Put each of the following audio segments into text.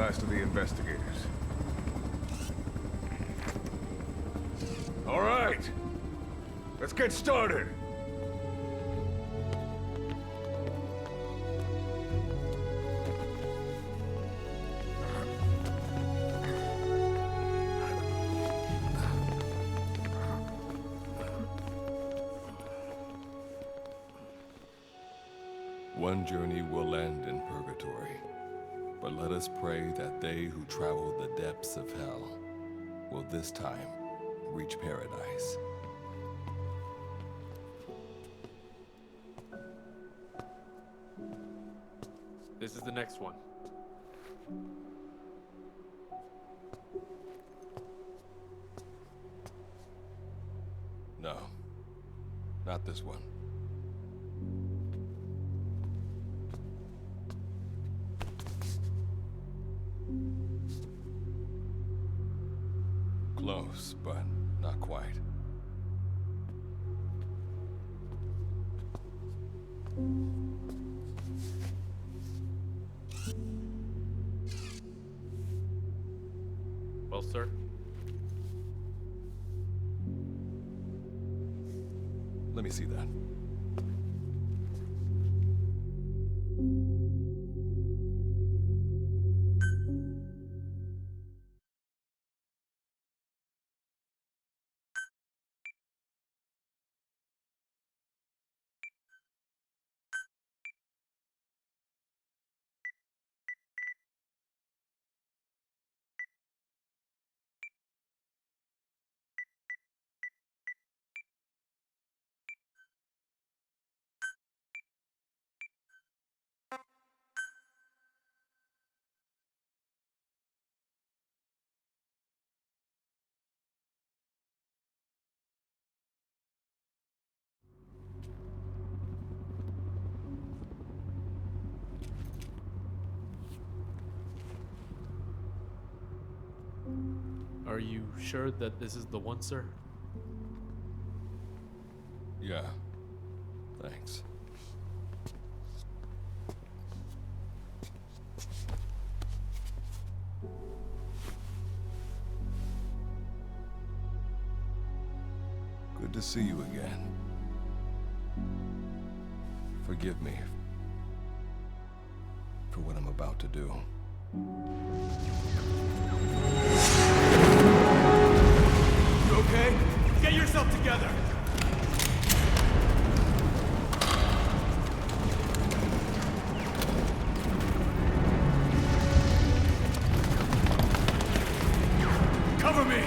last of the investigators. All right, let's get started. One journey will end in purgatory, but let us pray that they who travel the depths of hell will this time reach paradise. This is the next one. No, not this one. Close, but not quite. Well, sir. Let me see that. Are you sure that this is the one, sir? Yeah. Thanks. Good to see you again. Forgive me for what I'm about to do. You okay? Get yourself together! Cover me!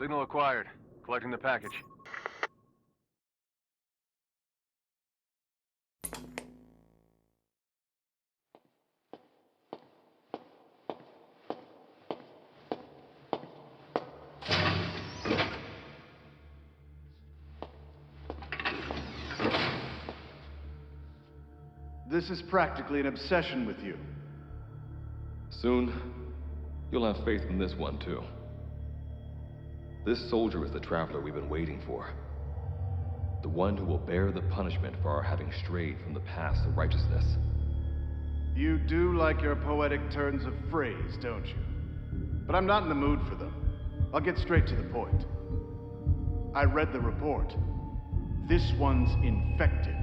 Signal acquired. Collecting the package. This is practically an obsession with you. Soon, you'll have faith in this one, too. This soldier is the traveler we've been waiting for. The one who will bear the punishment for our having strayed from the paths of righteousness. You do like your poetic turns of phrase, don't you? But I'm not in the mood for them. I'll get straight to the point. I read the report. This one's infected.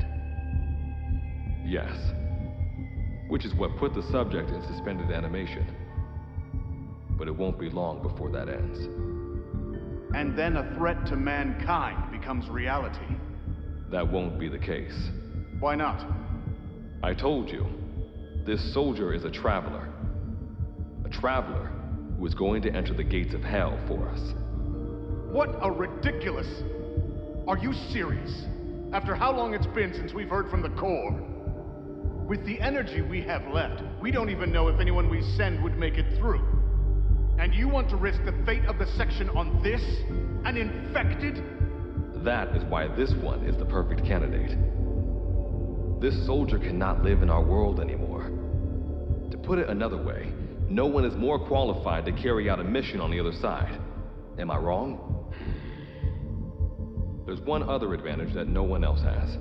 Yes. Which is what put the subject in suspended animation. But it won't be long before that ends. And then a threat to mankind becomes reality. That won't be the case. Why not? I told you, this soldier is a traveler. A traveler who is going to enter the gates of hell for us. What a ridiculous... Are you serious? After how long it's been since we've heard from the Corps? With the energy we have left, we don't even know if anyone we send would make it through. And you want to risk the fate of the section on this? An infected? That is why this one is the perfect candidate. This soldier cannot live in our world anymore. To put it another way, no one is more qualified to carry out a mission on the other side. Am I wrong? There's one other advantage that no one else has.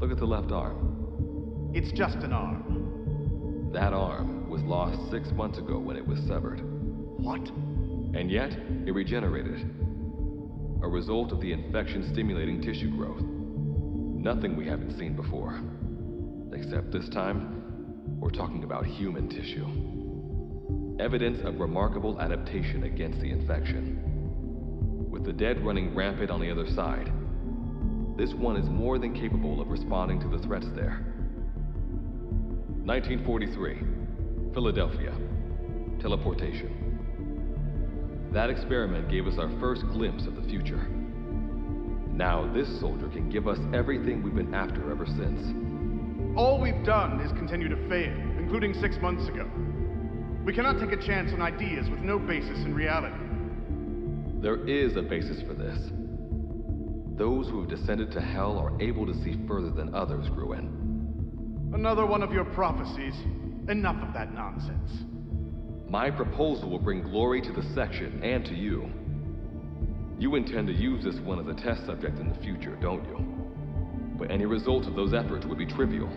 Look at the left arm. It's just an arm. That arm was lost 6 months ago when it was severed. What? And yet, it regenerated. A result of the infection-stimulating tissue growth. Nothing we haven't seen before. Except this time, we're talking about human tissue. Evidence of remarkable adaptation against the infection. With the dead running rampant on the other side, this one is more than capable of responding to the threats there. 1943, Philadelphia. Teleportation. That experiment gave us our first glimpse of the future. Now this soldier can give us everything we've been after ever since. All we've done is continue to fail, including 6 months ago. We cannot take a chance on ideas with no basis in reality. There is a basis for this. Those who have descended to hell are able to see further than others, Gruen. Another one of your prophecies. Enough of that nonsense. My proposal will bring glory to the section and to you. You intend to use this one as a test subject in the future, don't you? But any result of those efforts would be trivial.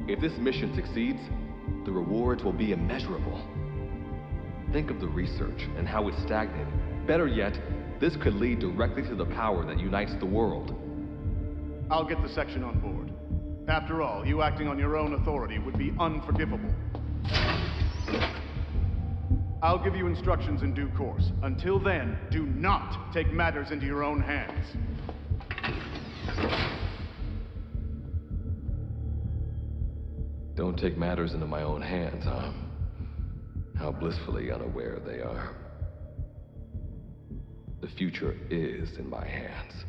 If this mission succeeds, the rewards will be immeasurable. Think of the research and how it's stagnated. Better yet, this could lead directly to the power that unites the world. I'll get the section on board. After all, you acting on your own authority would be unforgivable. I'll give you instructions in due course. Until then, do not take matters into your own hands. Don't take matters into my own hands, huh? How blissfully unaware they are. The future is in my hands.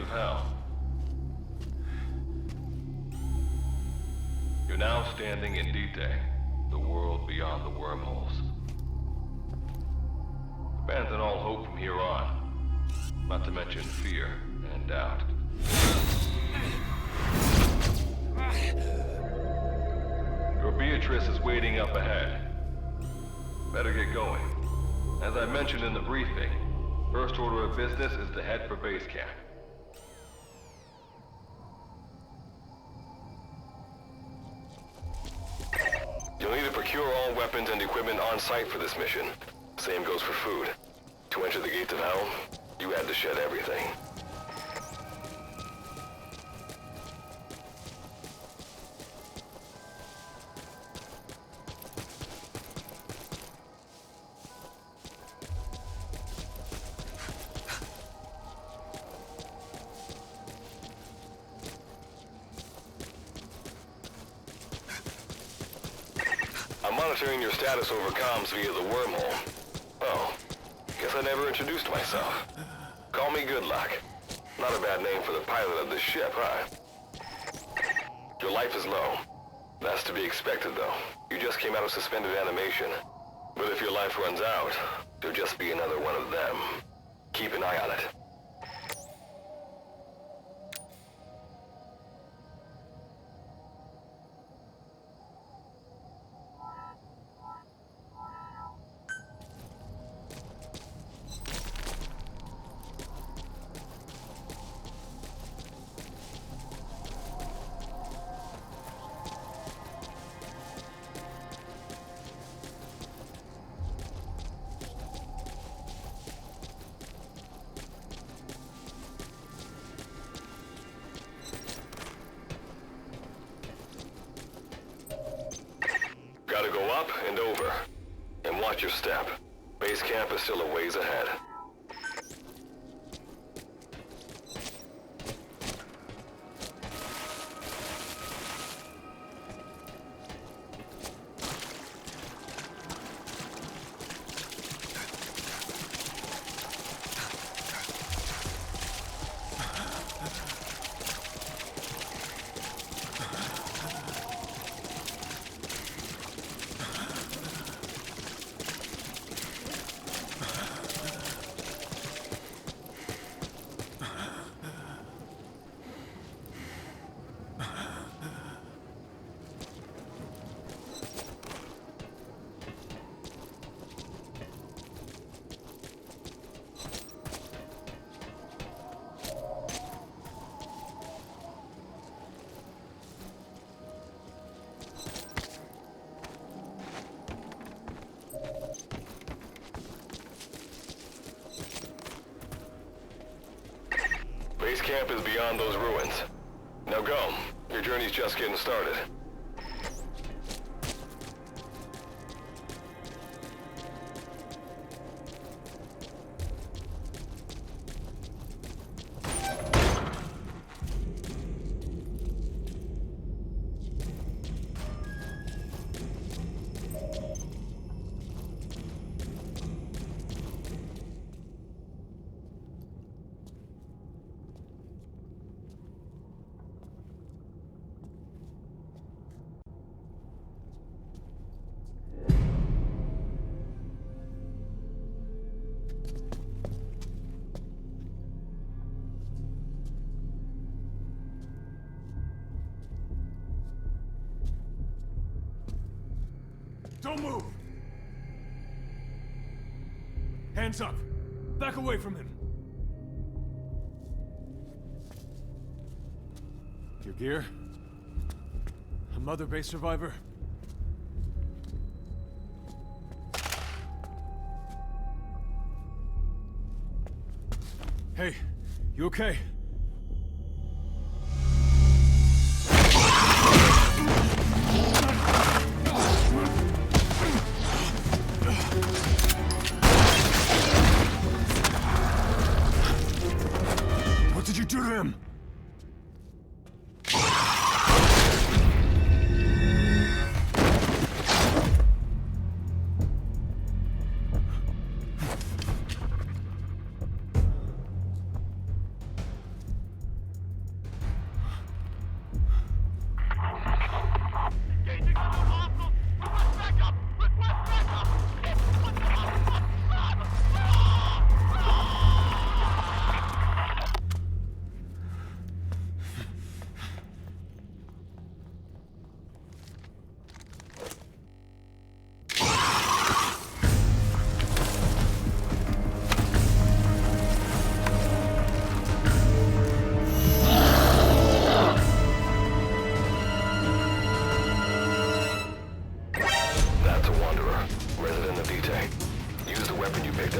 hell. You're now standing in Dite, the world beyond the wormholes. Abandon all hope from here on, not to mention fear and doubt. Your Beatrice is waiting up ahead. Better get going. As I mentioned in the briefing, first order of business is to head for base camp. You'll need to procure all weapons and equipment on site for this mission. Same goes for food. To enter the gates of hell, you had to shed everything. I'm monitoring your status over comms via the wormhole. Oh, guess I never introduced myself. Call me Good Luck. Not a bad name for the pilot of this ship, huh? Your life is low. That's to be expected, though. You just came out of suspended animation. But if your life runs out, you'll just be another one of them. Keep an eye on it. Gotta go up and over. And watch your step. Base camp is still a ways ahead. Base camp is beyond those ruins. Now go. Your journey's just getting started. Don't move! Hands up! Back away from him! Your gear? A Mother Base survivor? Hey, you okay? What did you do to him?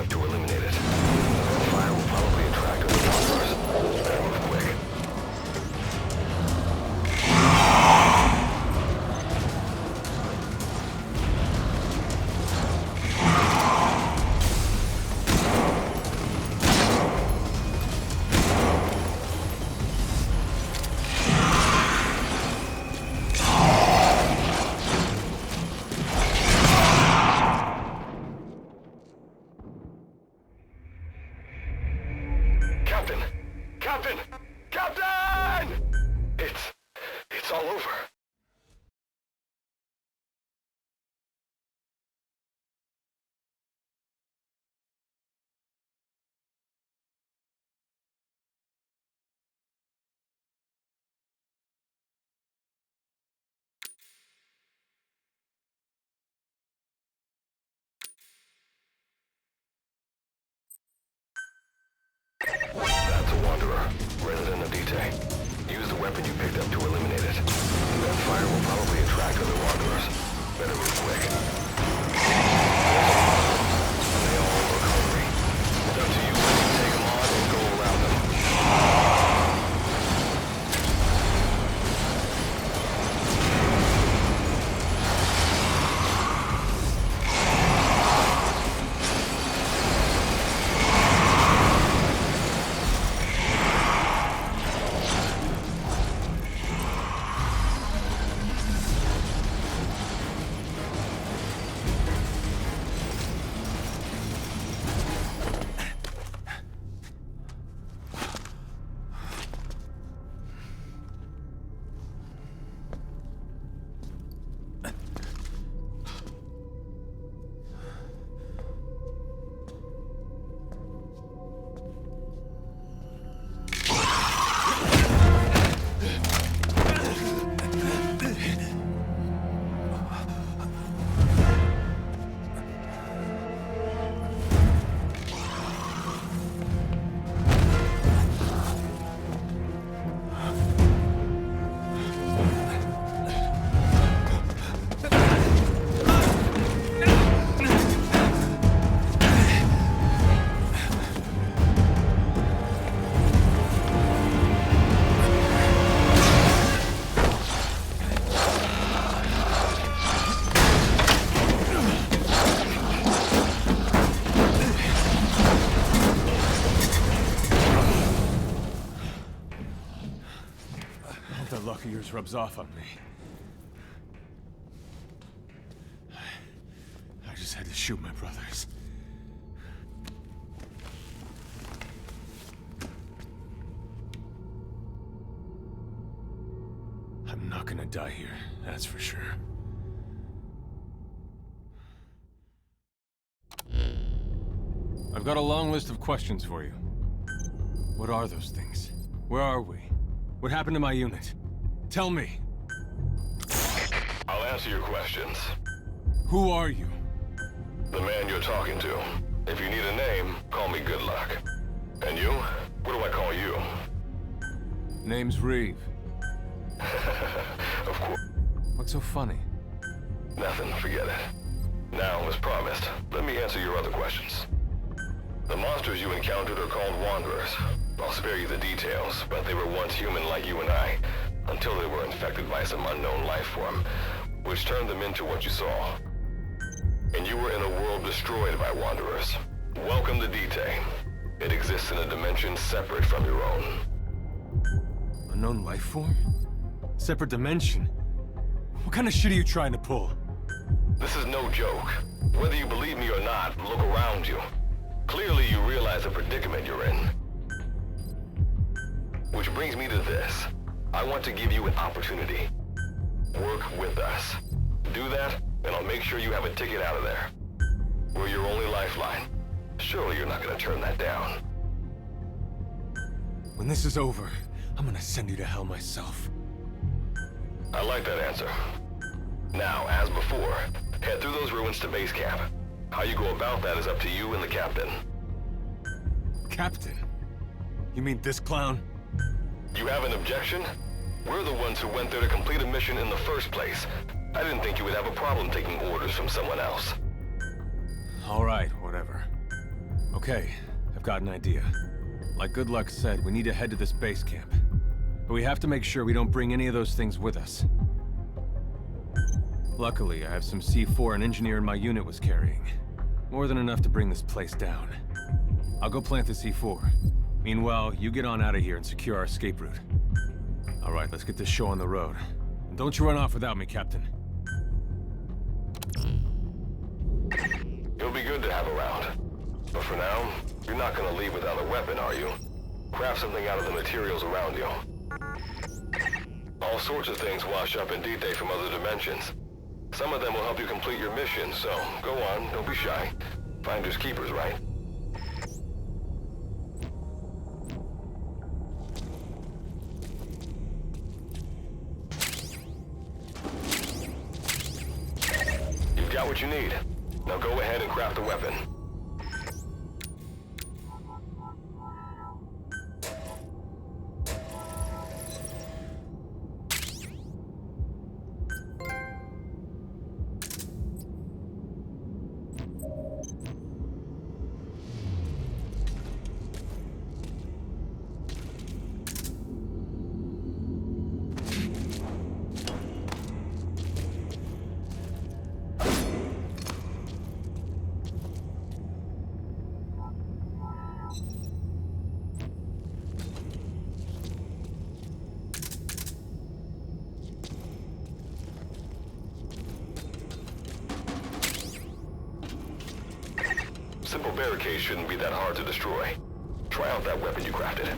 up to eliminate it. The fire will probably attract other wanderers. Better move quick. Captain! Captain! Captain! It's all over. That's a wanderer, resident of Dite. Use the weapon you picked up to eliminate it. That fire will probably attract other wanderers. Better move quick. And they all look hungry. It's up to you whether you take them on or go around them. The luck of yours rubs off on me. I just had to shoot my brothers. I'm not gonna die here, that's for sure. I've got a long list of questions for you. What are those things? Where are we? What happened to my unit? Tell me. I'll answer your questions. Who are you? The man you're talking to. If you need a name, call me Good Luck. And you? What do I call you? Name's Reeve. Of course. What's so funny? Nothing, forget it. Now, as promised, let me answer your other questions. The monsters you encountered are called Wanderers. I'll spare you the details, but they were once human like you and I, until they were infected by some unknown life form, which turned them into what you saw. And you were in a world destroyed by Wanderers. Welcome to Dite. It exists in a dimension separate from your own. Unknown life form? Separate dimension? What kind of shit are you trying to pull? This is no joke. Whether you believe me or not, look around you. Clearly you realize the predicament you're in. Which brings me to this. I want to give you an opportunity. Work with us. Do that, and I'll make sure you have a ticket out of there. We're your only lifeline. Surely you're not gonna turn that down. When this is over, I'm gonna send you to hell myself. I like that answer. Now, as before, head through those ruins to base camp. How you go about that is up to you and the captain. Captain? You mean this clown? You have an objection? We're the ones who went there to complete a mission in the first place. I didn't think you would have a problem taking orders from someone else. All right, whatever. Okay, I've got an idea. Like Good Luck said, we need to head to this base camp. But we have to make sure we don't bring any of those things with us. Luckily, I have some C4 an engineer in my unit was carrying. More than enough to bring this place down. I'll go plant the C4. Meanwhile, you get on out of here and secure our escape route. All right, let's get this show on the road. And don't you run off without me, Captain. You'll be good to have around. But for now, you're not gonna leave without a weapon, are you? Craft something out of the materials around you. All sorts of things wash up in D-Day from other dimensions. Some of them will help you complete your mission, so go on, don't be shy. Finders keepers, right? You've got what you need. Now go ahead and craft a weapon. Simple barricades shouldn't be that hard to destroy. Try out that weapon you crafted.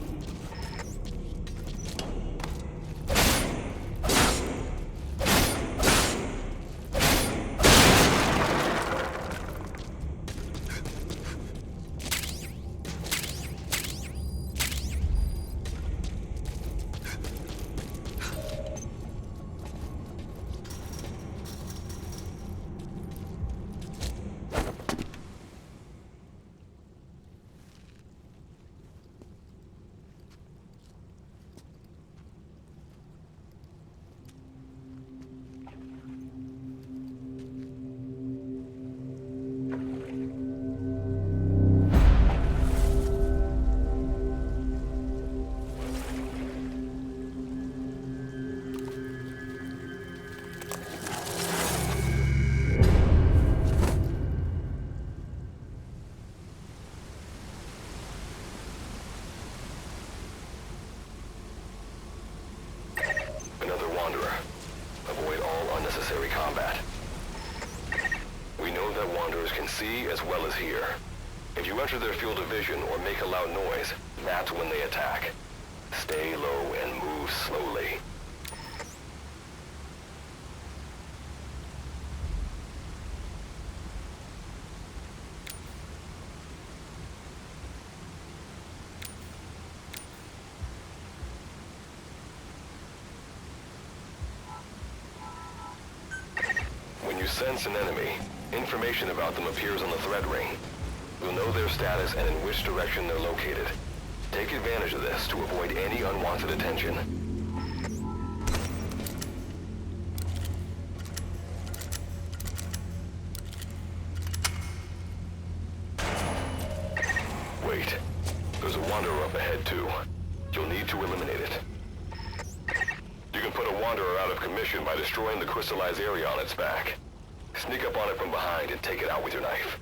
Unnecessary combat. We know that Wanderers can see as well as hear. If you enter their field of vision or make a loud noise, that's when they attack. Stay low and move slowly. When you sense an enemy, information about them appears on the thread ring. You'll know their status and in which direction they're located. Take advantage of this to avoid any unwanted attention. Wait. There's a Wanderer up ahead too. You'll need to eliminate it. You can put a Wanderer out of commission by destroying the crystallized area on its back. Sneak up on it from behind and take it out with your knife.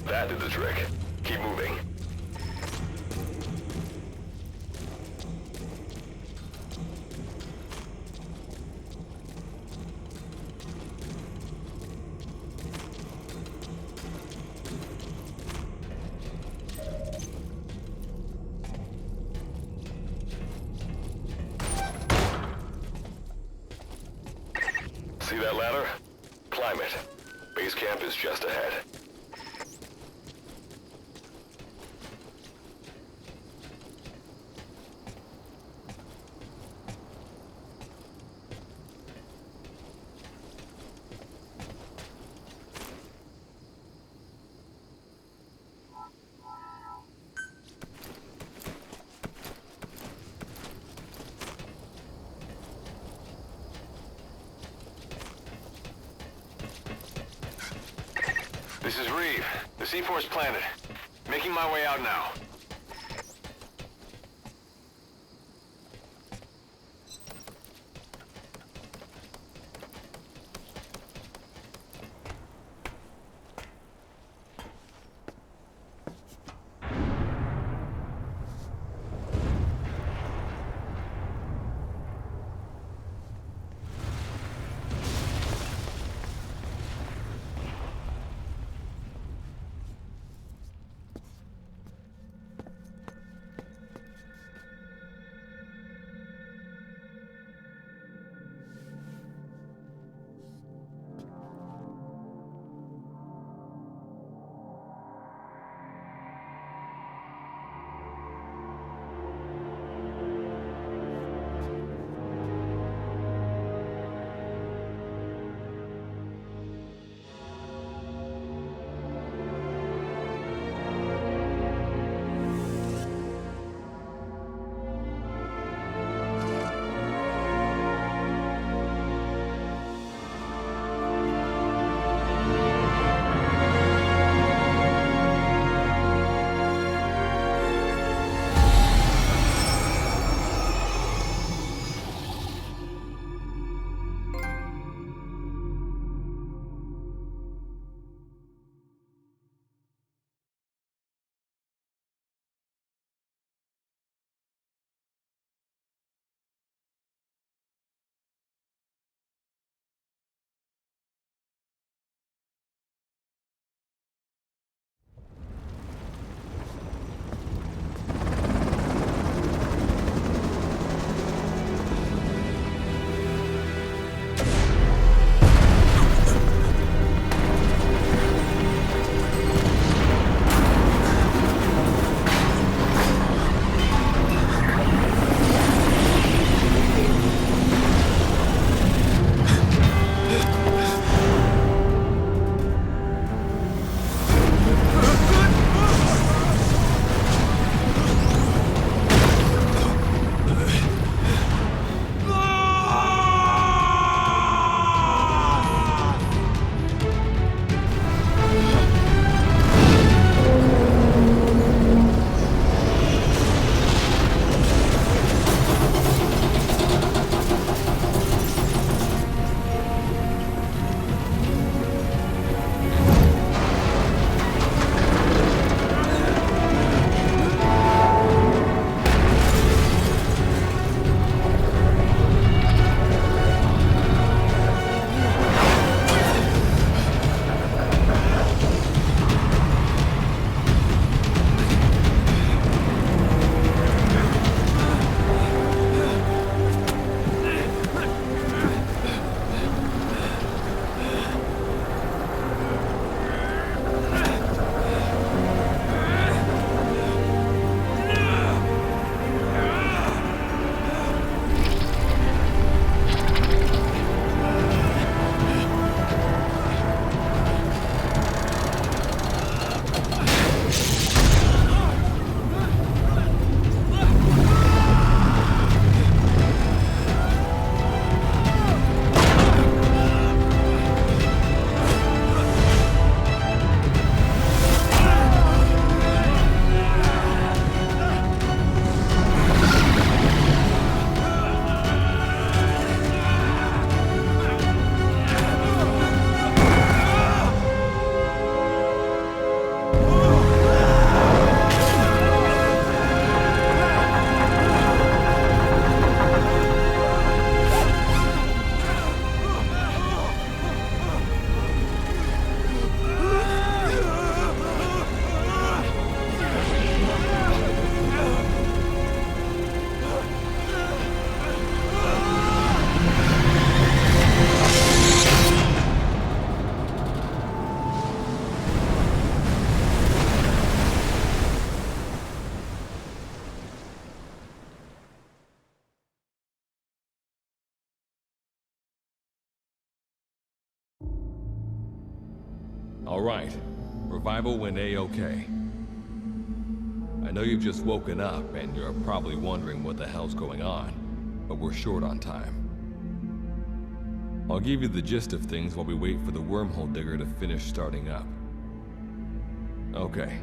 That did the trick. Keep moving. See that ladder? Climb it. Base camp is just ahead. This is Reeve. The C4's planted. Making my way out now. All right. Revival went A-okay. I know you've just woken up and you're probably wondering what the hell's going on, but we're short on time. I'll give you the gist of things while we wait for the wormhole digger to finish starting up. Okay,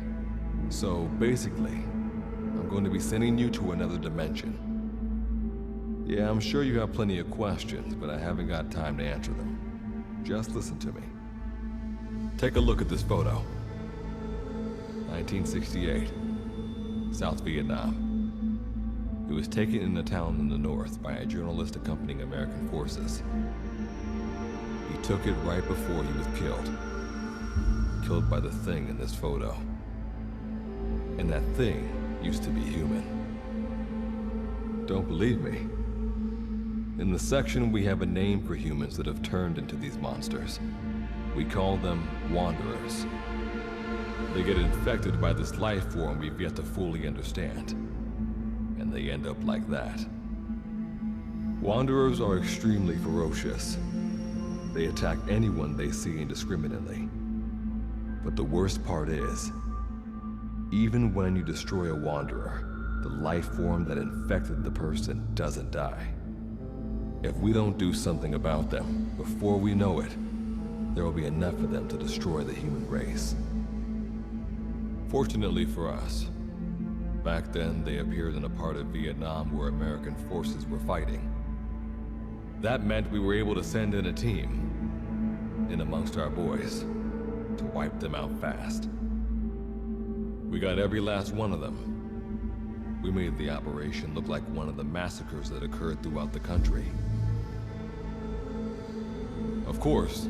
so basically, I'm going to be sending you to another dimension. Yeah, I'm sure you have plenty of questions, but I haven't got time to answer them. Just listen to me. Take a look at this photo. 1968, South Vietnam. It was taken in a town in the north by a journalist accompanying American forces. He took it right before he was killed. Killed by the thing in this photo. And that thing used to be human. Don't believe me? In the section, we have a name for humans that have turned into these monsters. We call them Wanderers. They get infected by this life form we've yet to fully understand. And they end up like that. Wanderers are extremely ferocious. They attack anyone they see indiscriminately. But the worst part is, even when you destroy a Wanderer, the life form that infected the person doesn't die. If we don't do something about them, before we know it, there will be enough of them to destroy the human race. Fortunately for us, back then they appeared in a part of Vietnam where American forces were fighting. That meant we were able to send in a team, in amongst our boys, to wipe them out fast. We got every last one of them. We made the operation look like one of the massacres that occurred throughout the country. Of course,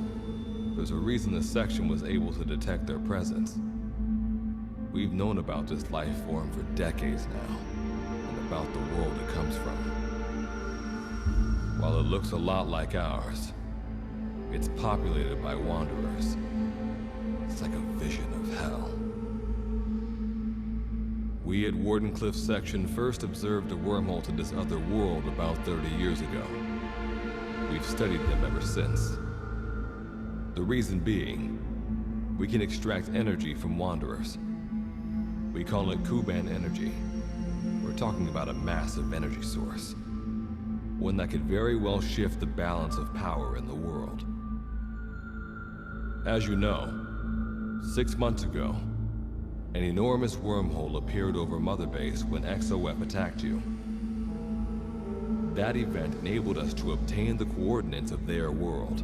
there's a reason this section was able to detect their presence. We've known about this life form for decades now, and about the world it comes from. While it looks a lot like ours, it's populated by Wanderers. It's like a vision of hell. We at Wardenclyffe section first observed a wormhole to this other world about 30 years ago. We've studied them ever since. The reason being, we can extract energy from Wanderers. We call it Kuban energy. We're talking about a massive energy source. One that could very well shift the balance of power in the world. As you know, 6 months ago, an enormous wormhole appeared over Mother Base when XOF attacked you. That event enabled us to obtain the coordinates of their world.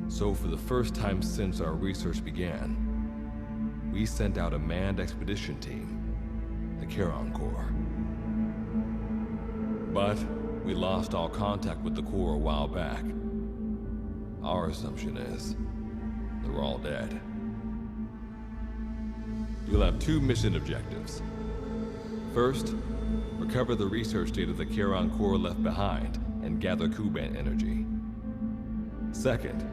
So for the first time since our research began, we sent out a manned expedition team, the Charon Corps. But we lost all contact with the Corps a while back. Our assumption is they're all dead. You'll have 2 mission objectives. First, recover the research data the Charon Corps left behind and gather Kuban energy. Second,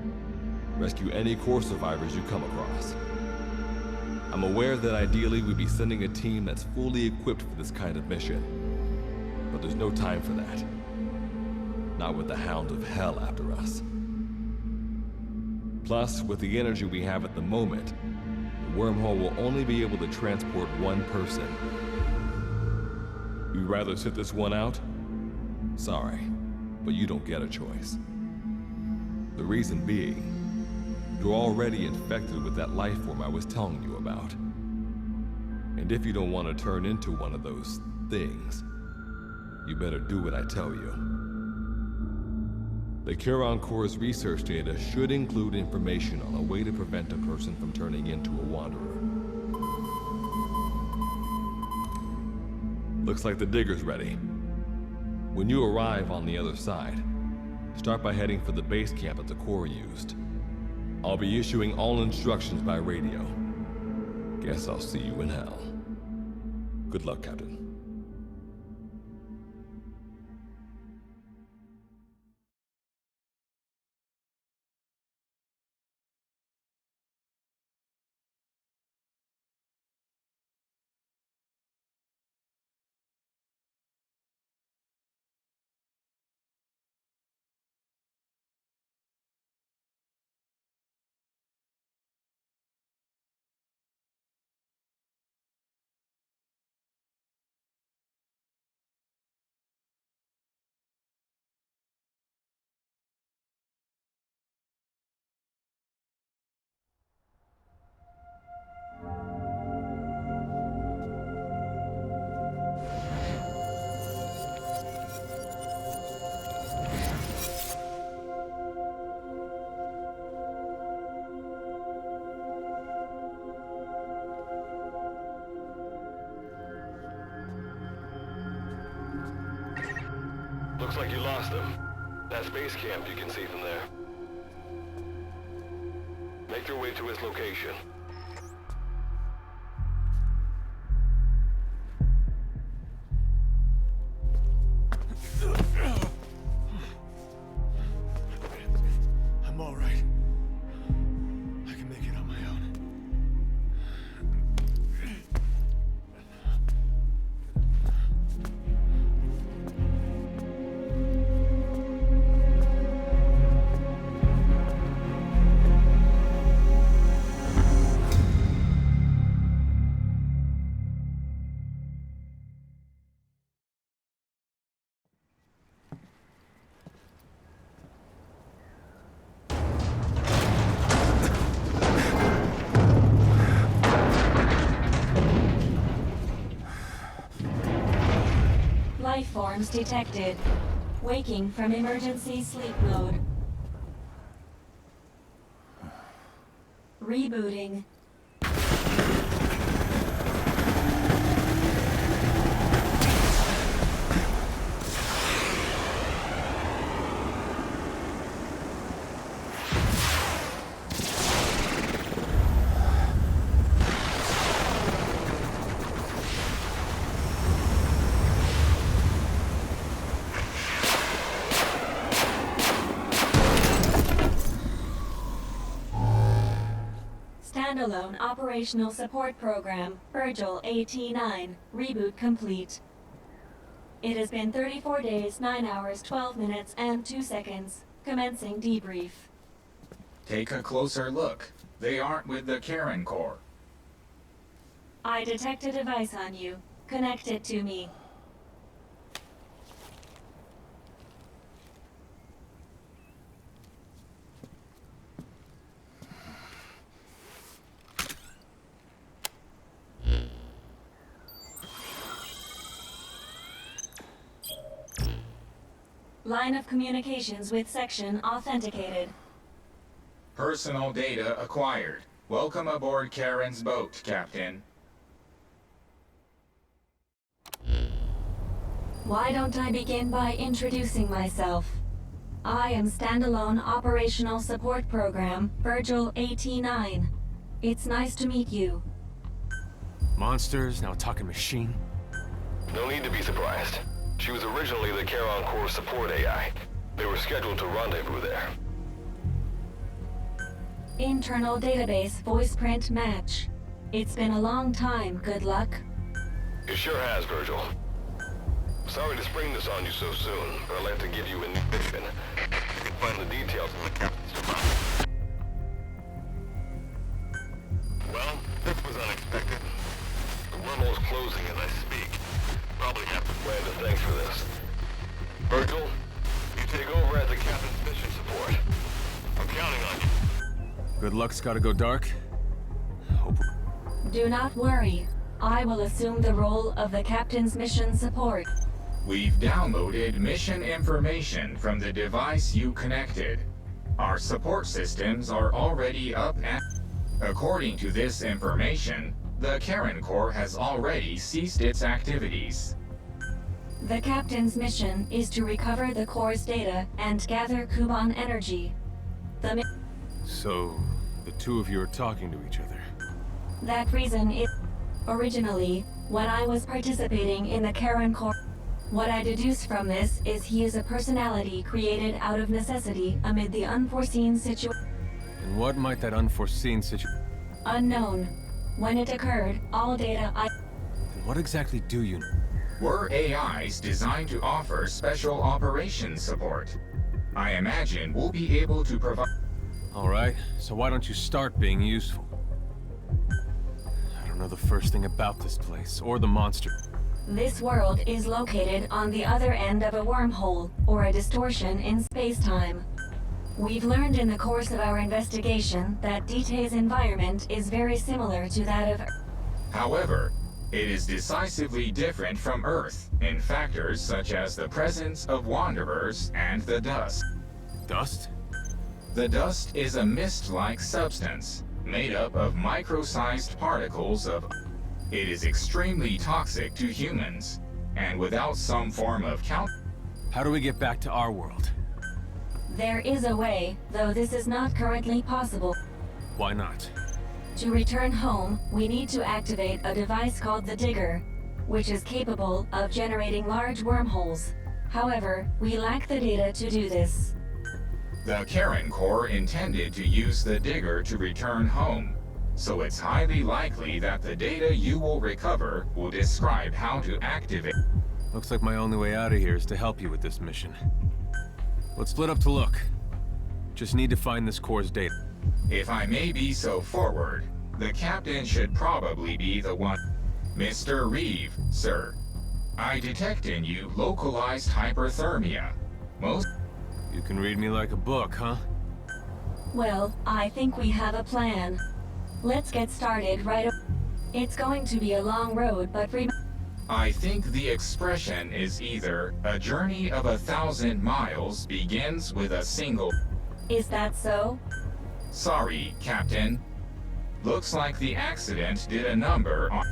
rescue any Corps survivors you come across. I'm aware that ideally we'd be sending a team that's fully equipped for this kind of mission, but there's no time for that. Not with the Hound of Hell after us. Plus, with the energy we have at the moment, the wormhole will only be able to transport one person. You'd rather sit this one out? Sorry, but you don't get a choice. The reason being, you're already infected with that life form I was telling you about. And if you don't want to turn into one of those things, you better do what I tell you. The Charon Corps' research data should include information on a way to prevent a person from turning into a Wanderer. Looks like the digger's ready. When you arrive on the other side, start by heading for the base camp that the Corps used. I'll be issuing all instructions by radio. Guess I'll see you in hell. Good luck, Captain. Looks like you lost him. That base camp you can see from there. Make your way to his location. I'm all right. I can make it on my own. Life forms detected. Waking from emergency sleep mode. Rebooting. Standalone Operational Support Program, Virgil AT-9, reboot complete. It has been 34 days, 9 hours, 12 minutes, and 2 seconds. Commencing debrief. Take a closer look. They aren't with the Karen Corps. I detect a device on you. Connect it to me. Line of communications with section authenticated. Personal data acquired. Welcome aboard Karen's boat, Captain. Why don't I begin by introducing myself? I am Standalone Operational Support Program, Virgil AT-9. It's nice to meet you. Monsters, now a talking machine. No need to be surprised. She was originally the Charon Corps support AI. They were scheduled to rendezvous there. Internal database voice print match. It's been a long time, good luck. It sure has, Virgil. Sorry to spring this on you so soon, but I'd like to give you a new mission. You can find the details in the captain's device. Well, this was unexpected. The wormhole's closing as I speak. Probably have to plan to thanks for this. Virgil, you take over as the captain's mission support. I'm counting on you. Good luck's gotta go dark. Hope. Do not worry. I will assume the role of the captain's mission support. We've downloaded mission information from the device you connected. Our support systems are already up and... According to this information, the Karen Corps has already ceased its activities. The captain's mission is to recover the Corps' data and gather Kuban energy. So, the two of you are talking to each other. That reason is... Originally, when I was participating in the Karen Corps, what I deduce from this is he is a personality created out of necessity amid the unforeseen situation. And what might that unforeseen situation... Unknown. When it occurred, all data And what exactly do you know? We're AIs designed to offer special operations support. I imagine we'll be able to provide... Alright, so why don't you start being useful? I don't know the first thing about this place, or the monster. This world is located on the other end of a wormhole, or a distortion in space-time. We've learned in the course of our investigation that DT's environment is very similar to that of Earth. However, it is decisively different from Earth in factors such as the presence of wanderers and the dust. Dust? The dust is a mist-like substance made up of micro-sized particles of... It is extremely toxic to humans, and without some form of How do we get back to our world? There is a way, though this is not currently possible. Why not? To return home, we need to activate a device called the Digger, which is capable of generating large wormholes. However, we lack the data to do this. The Karen Corps intended to use the Digger to return home, so it's highly likely that the data you will recover will describe how to activate. Looks like my only way out of here is to help you with this mission. Let's split up to look. Just need to find this core's data. If I may be so forward, the captain should probably be the one. Mr. Reeve, sir. I detect in you localized hyperthermia. Most... You can read me like a book, huh? Well, I think we have a plan. Let's get started right away. It's going to be a long road, but I think the expression is either a journey of 1,000 miles begins with a single... Is that so? Sorry, Captain. Looks like the accident did a number on...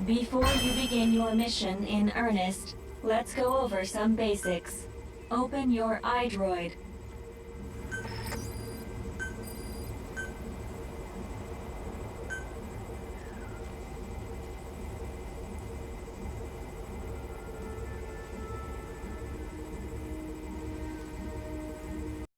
Before you begin your mission in earnest, let's go over some basics. Open your iDroid.